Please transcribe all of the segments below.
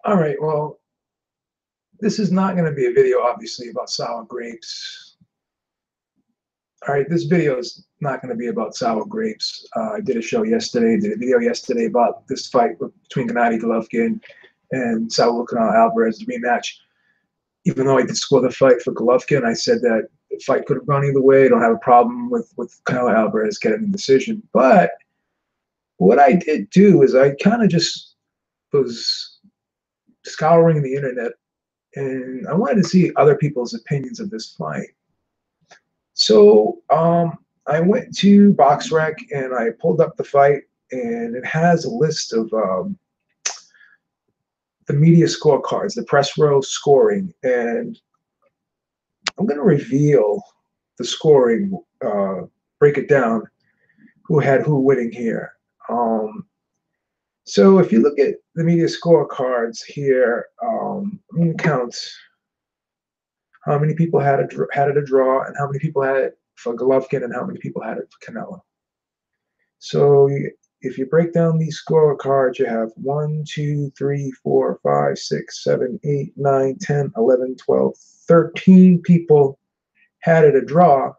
All right, well, this is not going to be a video, obviously, about sour grapes. All right, this video is not going to be about sour grapes. I did a show yesterday, did a video yesterday about this fight between Gennady Golovkin and Canelo Alvarez, the rematch. Even though I did score the fight for Golovkin, I said that the fight could have gone either way. I don't have a problem with Canelo Alvarez getting the decision. But what I did do is I kind of just was scouring the internet, and I wanted to see other people's opinions of this fight. So I went to BoxRec and I pulled up the fight, and it has a list of the media scorecards, the press row scoring, and I'm going to reveal the scoring, break it down, who had who winning here. So if you look at the media scorecards here, I'm going to count how many people had it a draw, and how many people had it for Golovkin, and how many people had it for Canelo. So if you break down these scorecards, you have 1, 2, 3, 4, 5, 6, 7, 8, 9, 10, 11, 12, 13 people had it a draw.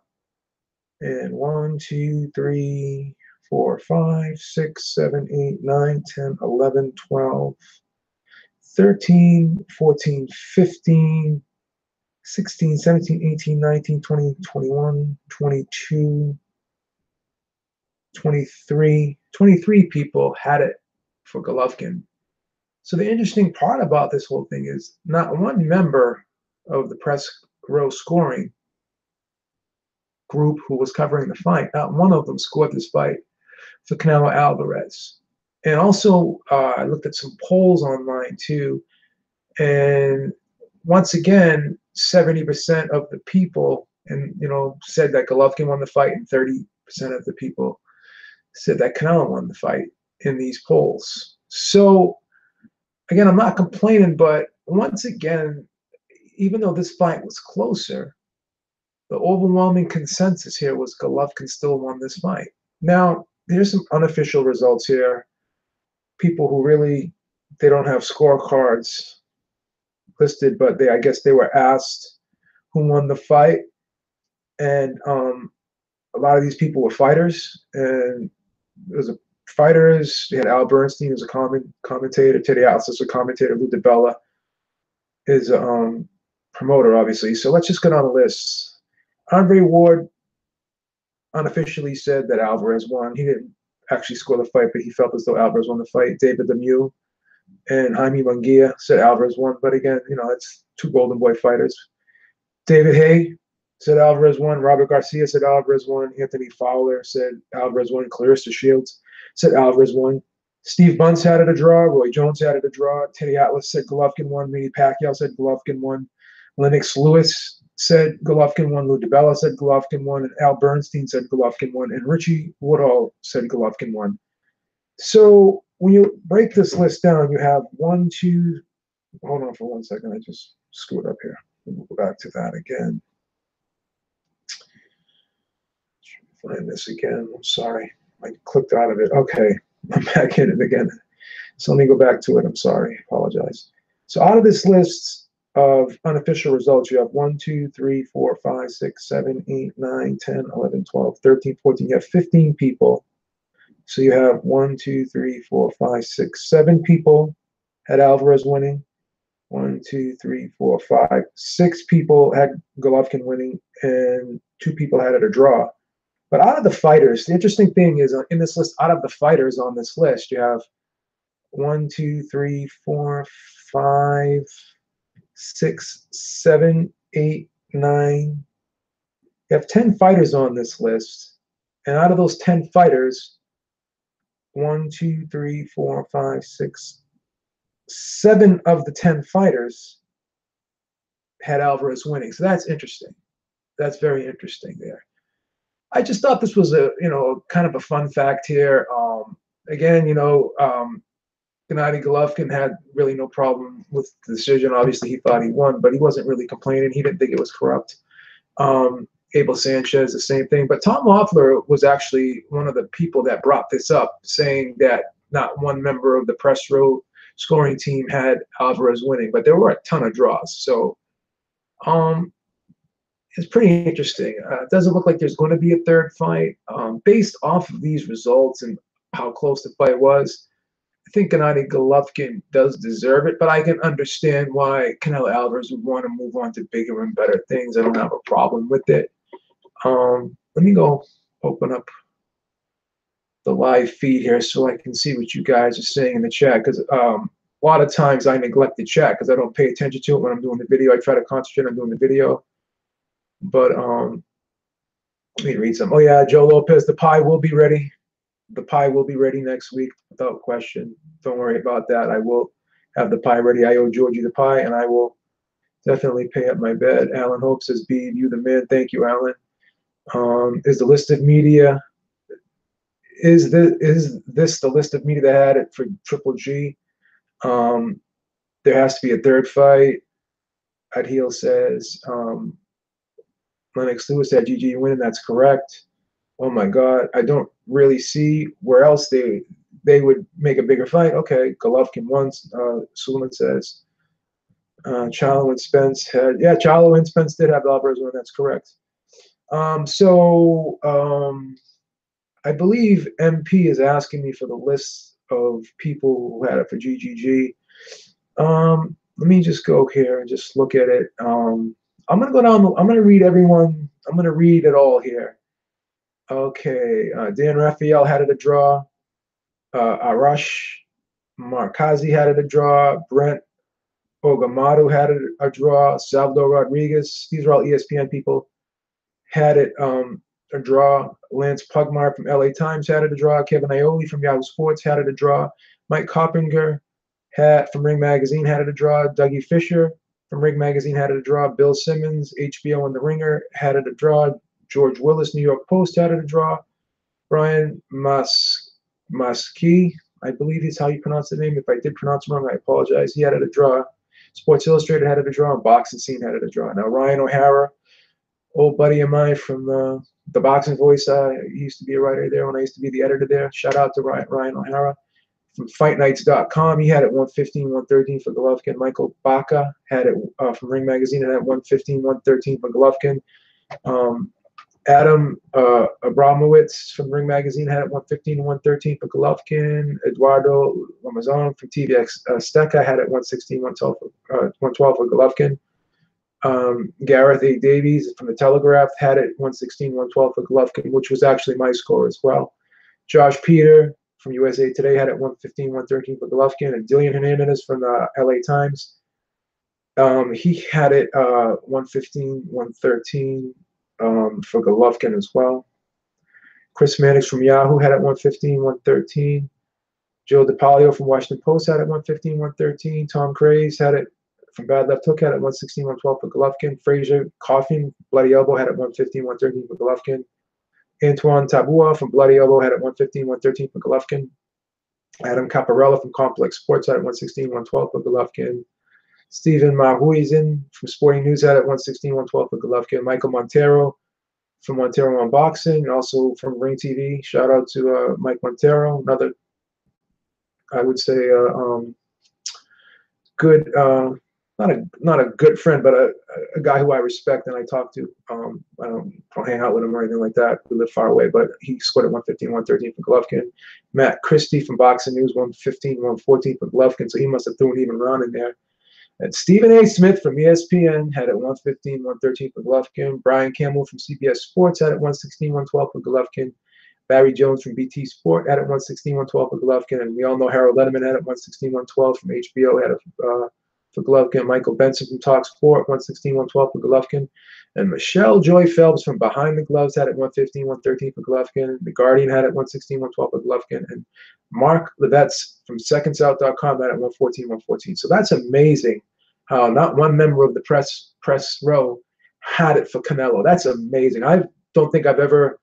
And 1, 2, 3, 4, 5, 6, 7, 8, 9, 10, 11, 12, 13, 14, 15, 16, 17, 18, 19, 20, 21, 22, 23 people had it for Golovkin. So the interesting part about this whole thing is not one member of the press row scoring group who was covering the fight, not one of them scored this fight for Canelo Alvarez. And also, I looked at some polls online too, and once again, 70% of the people, and said that Golovkin won the fight, and 30% of the people said that Canelo won the fight in these polls. So again, I'm not complaining, but once again, even though this fight was closer, the overwhelming consensus here was Golovkin still won this fight. Now, there's some unofficial results here. People who really, they don't have scorecards listed, but I guess they were asked who won the fight. And a lot of these people were fighters, and it was fighters. They had Al Bernstein as a commentator, Teddy Atlas as a commentator, Lou DiBella is a promoter, obviously. So let's just go down the list. Andre Ward unofficially said that Alvarez won. He didn't actually score the fight, but he felt as though Alvarez won the fight. David Lemieux and Jaime Munguia said Alvarez won, but again, it's two Golden Boy fighters. David Hay said Alvarez won. Robert Garcia said Alvarez won. Anthony Fowler said Alvarez won. Clarissa Shields said Alvarez won. Steve Bunce had it a draw. Roy Jones had it a draw. Teddy Atlas said Golovkin won. Manny Pacquiao said Golovkin won. Lennox Lewis said Golovkin won. Lou DiBella said Golovkin won. And Al Bernstein said Golovkin won. And Richie Woodhall said Golovkin won. So when you break this list down, you have 1, 2. Hold on for 1 second. I just screwed up here. We'll go back to that again. Find this again. I'm sorry. I clicked out of it. Okay. I'm back in it again. So let me go back to it. I'm sorry. I apologize. So out of this list of unofficial results, you have 1, 2, 3, 4, 5, 6, 7, 8, 9, 10, 11, 12, 13, 14. You have 15 people. So you have 1, 2, 3, 4, 5, 6, 7 people had Alvarez winning. 1, 2, 3, 4, 5, 6 people had Golovkin winning, and 2 people had it a draw. But out of the fighters, the interesting thing is in this list, out of the fighters on this list, you have 1, 2, 3, 4, 5, 6, 7, 8, 9. You have 10 fighters on this list. And out of those 10 fighters, 1, 2, 3, 4, 5, 6, 7 of the 10 fighters had Alvarez winning. So that's interesting. That's very interesting there. I just thought this was a kind of a fun fact here. Again, Gennady Golovkin had really no problem with the decision. Obviously, he thought he won, but he wasn't really complaining. He didn't think it was corrupt. Abel Sanchez, the same thing. But Tom Loeffler was actually one of the people that brought this up, saying that not one member of the press row scoring team had Alvarez winning, but there were a ton of draws. So um, it's pretty interesting. It doesn't look like there's going to be a third fight. Based off of these results and how close the fight was, I think Gennady Golovkin does deserve it, but I can understand why Canelo Alvarez would want to move on to bigger and better things. I don't have a problem with it. Let me go open up the live feed here so I can see what you guys are saying in the chat, because a lot of times I neglect the chat because I don't pay attention to it when I'm doing the video. I try to concentrate on doing the video. But let me read some. Oh yeah, Joe Lopez, the pie will be ready. The pie will be ready next week without question. Don't worry about that. I will have the pie ready. I owe Georgie the pie, and I will definitely pay up my bet. Alan Hope says, "Be you the man." Thank you, Alan. Is the list of media? Is this the list of media that had it for Triple G? There has to be a third fight. Adheel says, Lennox Lewis had GG winning. That's correct. Oh my God, I don't really see where else they would make a bigger fight. Okay, Golovkin won. Suleiman says, Charlo and Spence had, yeah, Charlo and Spence did have Alvarez win. That's correct. I believe MP is asking me for the list of people who had it for GGG. Let me just go here and just look at it. I'm gonna go down. I'm gonna read everyone. I'm gonna read it all here. Okay, Dan Raphael had it a draw. Arash Markazi had it a draw. Brent Ogamadu had it a draw. Salvador Rodriguez. These are all ESPN people. Had it a draw. Lance Pugmire from LA Times had it a draw. Kevin Aioli from Yahoo Sports had it a draw. Mike Coppinger from Ring Magazine had it a draw. Dougie Fisher from Ring Magazine had it a draw. Bill Simmons, HBO and The Ringer, had it a draw. George Willis, New York Post, had it a draw. Brian Maskey, I believe is how you pronounce the name. If I did pronounce it wrong, I apologize. He had it a draw. Sports Illustrated had it a draw. Boxing Scene had it a draw. Now, Ryan O'Hara, old buddy of mine from the Boxing Voice. He used to be a writer there when I used to be the editor there. Shout out to Ryan O'Hara. From FightNights.com, he had it 115, 113 for Golovkin. Michael Baca had it from Ring Magazine and at 115, 113 for Golovkin. Adam Abramowitz from Ring Magazine had it 115, 113 for Golovkin. Eduardo Ramazon from TVX Azteca had it 116, 112 for Golovkin. Gareth A. Davies from The Telegraph had it 116, 112 for Golovkin, which was actually my score as well. Josh Peter from USA Today had it 115, 113 for Golovkin. And Dillian Hernandez from the LA Times, he had it 115, 113 for Golovkin as well. Chris Mannix from Yahoo had it 115, 113. Joe DiPaolio from Washington Post had it 115, 113. Tom Craze had it from Bad Left Hook had it 116, 112 for Golovkin. Fraser Coffin, Bloody Elbow, had it 115, 113 for Golovkin. Antoine Tabua from Bloody Elbow had it 115, 113 for Golovkin. Adam Caparella from Complex Sports had it 116, 112 for Golovkin. Stephen Mahuizin from Sporting News had it 116, 112 for Golovkin. Michael Montero from Montero on Boxing, and also from Ring TV. Shout out to Mike Montero, another, I would say, good, not a good friend, but a guy who I respect and I talk to. I don't hang out with him or anything like that. We live far away, but he scored at 115, 113 for Golovkin. Matt Christie from Boxing News, 115, 114 for Golovkin, so he must have threw an even round in there. And Stephen A. Smith from ESPN had it 115, 113 for Golovkin. Brian Campbell from CBS Sports had it 116, 112 for Golovkin. Barry Jones from BT Sport had it 116, 112 for Golovkin. And we all know Harold Letterman had it 116, 112 from HBO, had it for Golovkin. Michael Benson from Talk Sport, 116, 112 for Golovkin. And Michelle Joy Phelps from Behind the Gloves had it 115, 113 for Golovkin. The Guardian had it 116, 112 for Golovkin. And Mark Levets from SecondSouth.com had it 114, 114. So that's amazing how not one member of the press row had it for Canelo. That's amazing. I don't think I've ever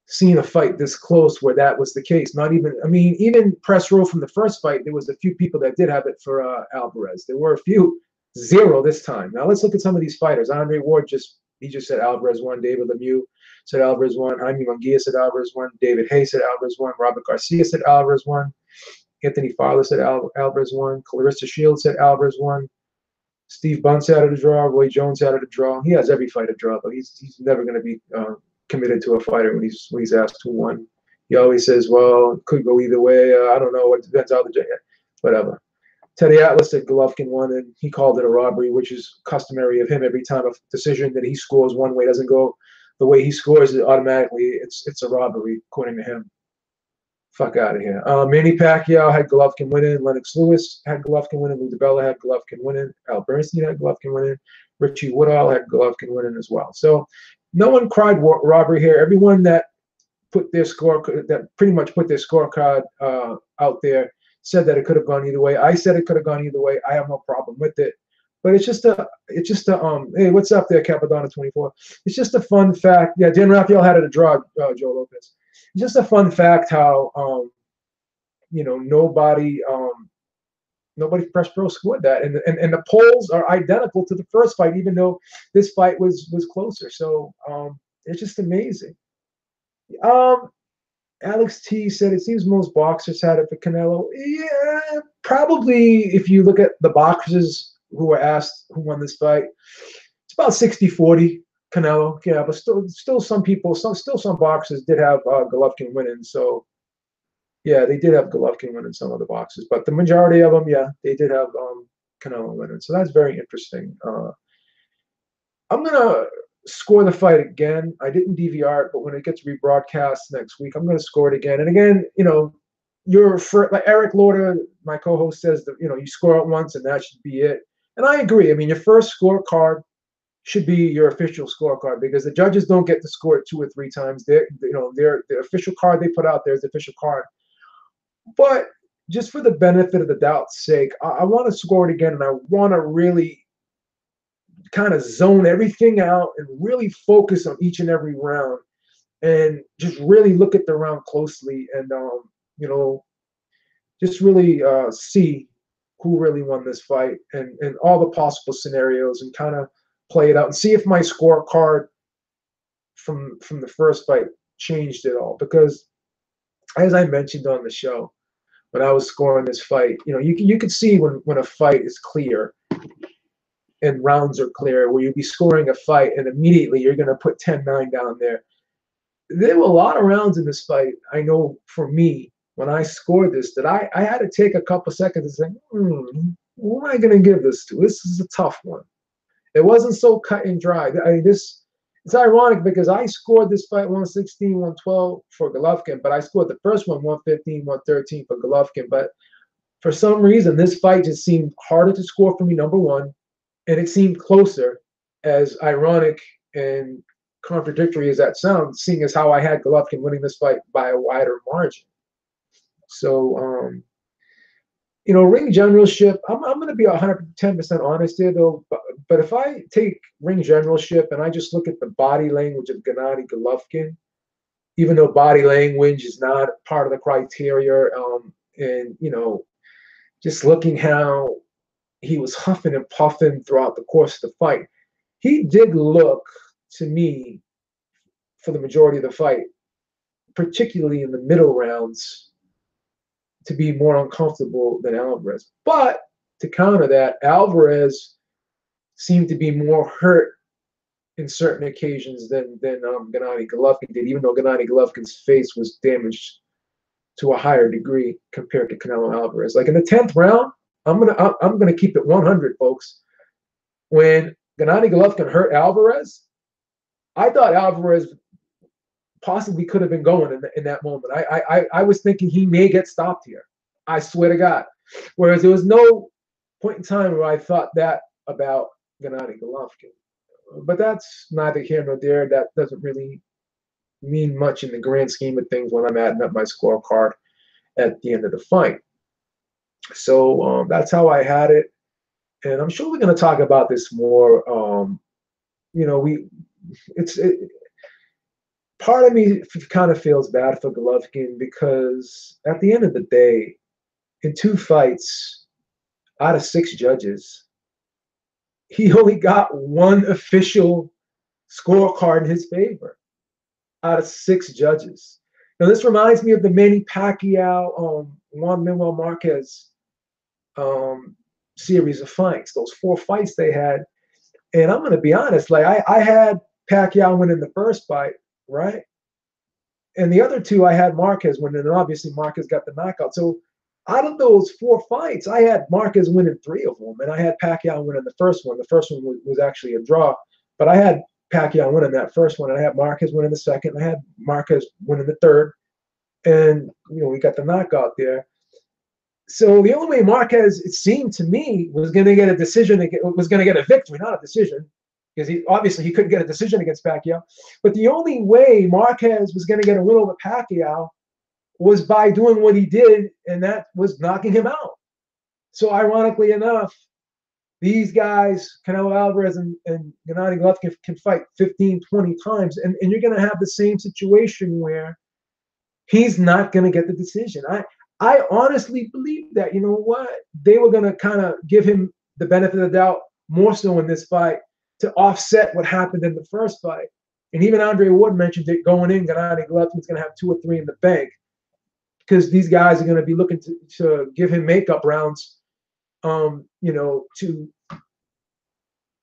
seen a fight this close where that was the case. Not even, I mean, even press row from the first fight, there was a few people that did have it for Alvarez. There were a few. Zero this time. Now let's look at some of these fighters. Andre Ward just said Alvarez won. David Lemieux said Alvarez won. Jaime Munguia said Alvarez won. David Hay said Alvarez won. Robert Garcia said Alvarez won. Anthony Fowler said Alvarez won. Clarissa Shields said Alvarez won. Steve Bunce had it a draw. Roy Jones had it a draw. He has every fight a draw, but he's never going to be committed to a fighter when he's asked who won. He always says, "Well, it could go either way. I don't know. It depends how the whatever." Teddy Atlas said Golovkin won, and he called it a robbery, which is customary of him. Every time a decision that he scores one way doesn't go the way he scores it, automatically it's a robbery, according to him. Fuck out of here. Manny Pacquiao had Golovkin winning. Lennox Lewis had Golovkin winning. Lou DiBella had Golovkin winning. Al Bernstein had Golovkin winning. Richie Woodall had Golovkin winning as well. So no one cried robbery here. Everyone that put their pretty much put their scorecard out there said that it could have gone either way. I said it could have gone either way. I have no problem with it. But it's just a hey, what's up there, Capadonna 24? It's just a fun fact. Yeah, Dan Raphael had it a draw, Joe Lopez. It's just a fun fact how nobody Press Pro scored that, and the polls are identical to the first fight, even though this fight was closer. So it's just amazing. Alex T said it seems most boxers had it for Canelo. Yeah, probably if you look at the boxers who were asked who won this fight, it's about 60-40 Canelo. Yeah, but still some people, still some boxers did have Golovkin winning. So yeah, they did have Golovkin winning some of the boxers, but the majority of them, yeah, they did have Canelo winning. So that's very interesting. I'm gonna score the fight again. I didn't DVR it, but when it gets rebroadcast next week, I'm going to score it again. And again, like Eric Lauder, my co-host, says that you score it once and that should be it. And I agree. I mean, your first scorecard should be your official scorecard because the judges don't get to score it 2 or 3 times. Their official card they put out there is the official card. But just for the benefit of the doubt's sake, I want to score it again, and I want to really kind of zone everything out and really focus on each and every round and just really look at the round closely and just really see who really won this fight and all the possible scenarios and kind of play it out and see if my scorecard from the first fight changed at all. Because as I mentioned on the show when I was scoring this fight, you could see when a fight is clear and rounds are clear, where you'll be scoring a fight and immediately you're going to put 10-9 down there. There were a lot of rounds in this fight, I know for me, when I scored this, that I had to take a couple seconds and say, who am I going to give this to? This is a tough one. It wasn't so cut and dry. It's ironic because I scored this fight 116, 112 for Golovkin, but I scored the first one 115, 113 for Golovkin. But for some reason, this fight just seemed harder to score for me, number one. And it seemed closer, as ironic and contradictory as that sounds, seeing as how I had Golovkin winning this fight by a wider margin. So, ring generalship, I'm going to be 110% honest here, though. But if I take ring generalship and I just look at the body language of Gennady Golovkin, even though body language is not part of the criteria, and, just looking how he was huffing and puffing throughout the course of the fight, he did look to me for the majority of the fight, particularly in the middle rounds, to be more uncomfortable than Alvarez. But to counter that, Alvarez seemed to be more hurt in certain occasions than Gennady Golovkin did, even though Gennady Golovkin's face was damaged to a higher degree compared to Canelo Alvarez. Like in the 10th round, I'm gonna keep it 100, folks. When Gennady Golovkin hurt Alvarez, I thought Alvarez possibly could have been going in that moment. I was thinking he may get stopped here. I swear to God. Whereas there was no point in time where I thought that about Gennady Golovkin. But that's neither here nor there. That doesn't really mean much in the grand scheme of things when I'm adding up my scorecard at the end of the fight. So that's how I had it, and I'm sure we're going to talk about this more. Part of me kind of feels bad for Golovkin because at the end of the day, in 2 fights out of 6 judges, he only got 1 official scorecard in his favor out of 6 judges. Now this reminds me of the Manny Pacquiao Juan Manuel Marquez series of fights, those 4 fights they had. And I'm going to be honest, like I had Pacquiao winning the first fight, right? And the other 2, I had Marquez winning, and obviously Marquez got the knockout. So out of those 4 fights, I had Marquez winning 3 of them, and I had Pacquiao winning the first one. The first one was actually a draw, but I had Pacquiao winning that first one. I had Marquez winning the second. I had Marquez winning the third, and we got the knockout there. So the only way Marquez, it seemed to me, was going to get a decision, was going to get a victory, not a decision, because he couldn't get a decision against Pacquiao. But the only way Marquez was going to get a win over Pacquiao was by doing what he did, and that was knocking him out. So ironically enough, these guys, Canelo Alvarez and Gennady Golovkin, can fight 15, 20 times, and you're going to have the same situation where he's not going to get the decision. I honestly believe that, you know what, they were going to kind of give him the benefit of the doubt more so in this fight to offset what happened in the first fight. And even Andre Ward mentioned it going in, Gennady Golovkin's going to have 2 or 3 in the bank because these guys are going to be looking to give him makeup rounds, to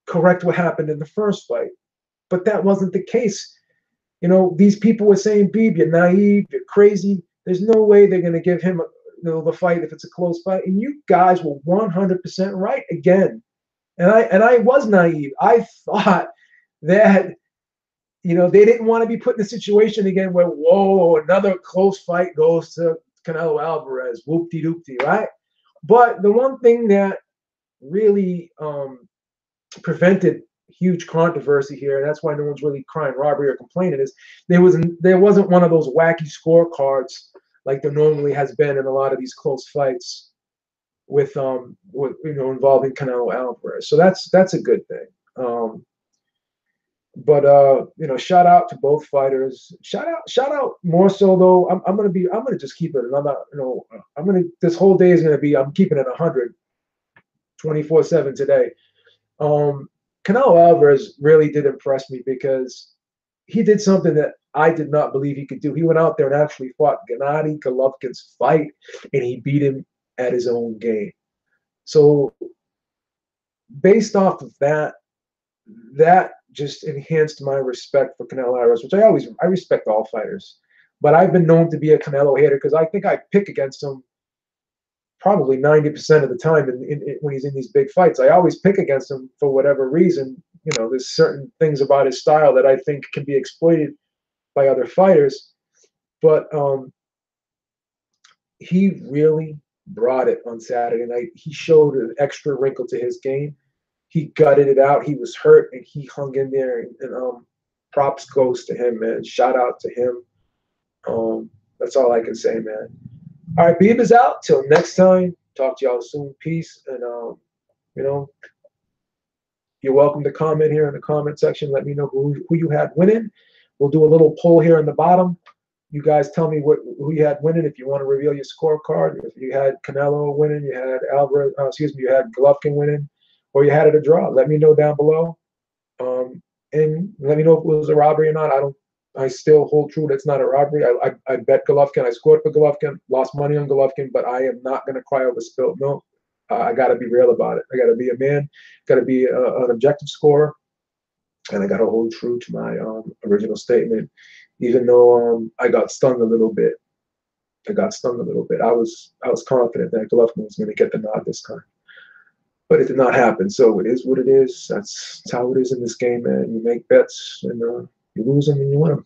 correct what happened in the first fight. But that wasn't the case. These people were saying, Beeb, you're naive, you're crazy. There's no way they're going to give him the fight if it's a close fight. And you guys were 100% right again. And I was naive. I thought that, they didn't want to be put in a situation again where, whoa, another close fight goes to Canelo Alvarez, whoop-de-doop-de, right? But the one thing that really prevented huge controversy here, and that's why no one's really crying robbery or complaining, is there wasn't one of those wacky scorecards like there normally has been in a lot of these close fights with involving Canelo Alvarez. So that's a good thing. But shout out to both fighters. Shout out more so though. I'm gonna just keep it, and I'm not, this whole day is gonna be, I'm keeping it 100, 24/7 today. Canelo Alvarez really did impress me because he did something that I did not believe he could do. He went out there and actually fought Gennady Golovkin's fight, and he beat him at his own game. So based off of that just enhanced my respect for Canelo Alvarez, which I respect all fighters. But I've been known to be a Canelo hater because I think I pick against him probably 90% of the time when he's in these big fights. I always pick against him for whatever reason. There's certain things about his style that I think can be exploited by other fighters. But he really brought it on Saturday night. He showed an extra wrinkle to his game. He gutted it out. He was hurt, and he hung in there. And props goes to him, man. Shout out to him. That's all I can say, man. All right, Beeb is out. Till next time. Talk to y'all soon. Peace. And you're welcome to comment here in the comment section. Let me know who you had winning. We'll do a little poll here in the bottom. You guys tell me who you had winning. If you want to reveal your scorecard, if you had Canelo winning, you had Alvarez, you had Golovkin winning, or you had it a draw. Let me know down below, and let me know if it was a robbery or not. I still hold true that's not a robbery. I bet Golovkin. I scored for Golovkin, lost money on Golovkin, but I am not going to cry over spilled milk. I got to be real about it. I got to be a man. Got to be an objective scorer, and I got to hold true to my original statement. Even though I got stung a little bit. I was confident that Golovkin was going to get the nod this time. But it did not happen. So it is what it is. That's how it is in this game, man. You make bets, and you lose them and you win them.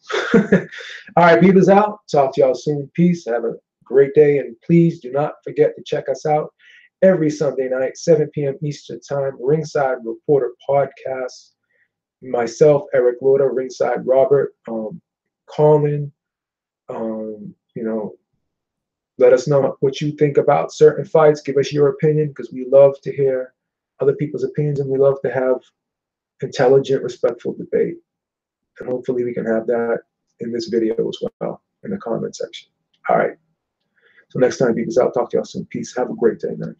All right, Beaver's out. Talk to y'all soon. Peace. Have a great day. And please do not forget to check us out every Sunday night, 7 p.m. Eastern Time, Ringside Reporter Podcast. Myself, Eric Lauder, Ringside Robert. Call in. Let us know what you think about certain fights. Give us your opinion, because we love to hear other people's opinions, and we love to have intelligent, respectful debate. And hopefully we can have that in this video as well, in the comment section. All right. So next time, Beaver's out. Talk to y'all soon. Peace. Have a great day, man.